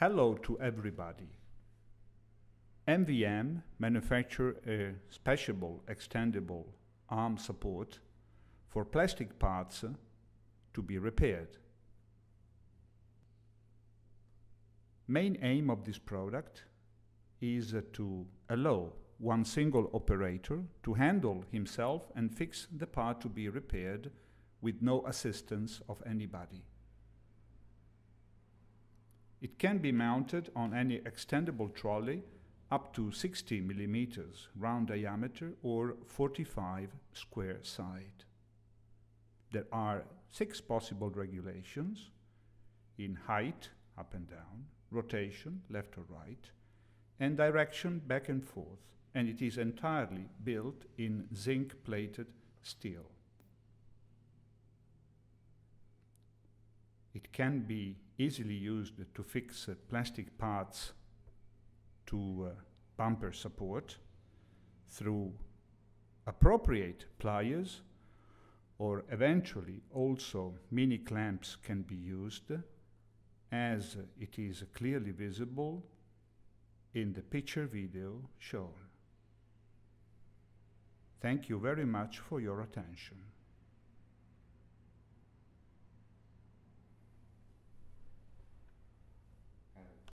Hello to everybody. MWM manufacture a special extendable arm support for plastic parts to be repaired. Main aim of this product is to allow one single operator to handle himself and fix the part to be repaired with no assistance of anybody. It can be mounted on any extendable trolley up to 60 millimeters round diameter or 45 square side. There are 6 possible regulations in height, up and down, rotation, left or right, and direction back and forth, and it is entirely built in zinc-plated steel. It can be easily used to fix plastic parts to bumper support through appropriate pliers, or eventually also mini clamps can be used, as it is clearly visible in the picture video shown. Thank you very much for your attention.